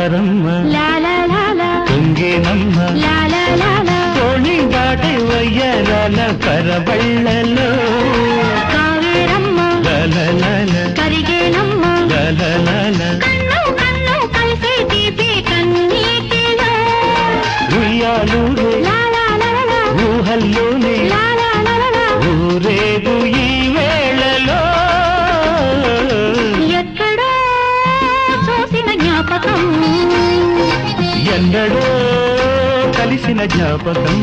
జాతరమ్మ తుంగేనమ్మ తోణి దాటి వయ్యరాల పరబళ్ళలో కావేరమ్మ కరిగేనమ్మ కన్ను కన్ను కలిసే తీపి కన్నీటిలో ఉయ్యాలూరే ఊహల్లోనే ఊరేగు ఈ వేళలో ఎక్కడో చూసిన జ్ఞాపకం ఎన్నడో కలిసిన జ్ఞాపకం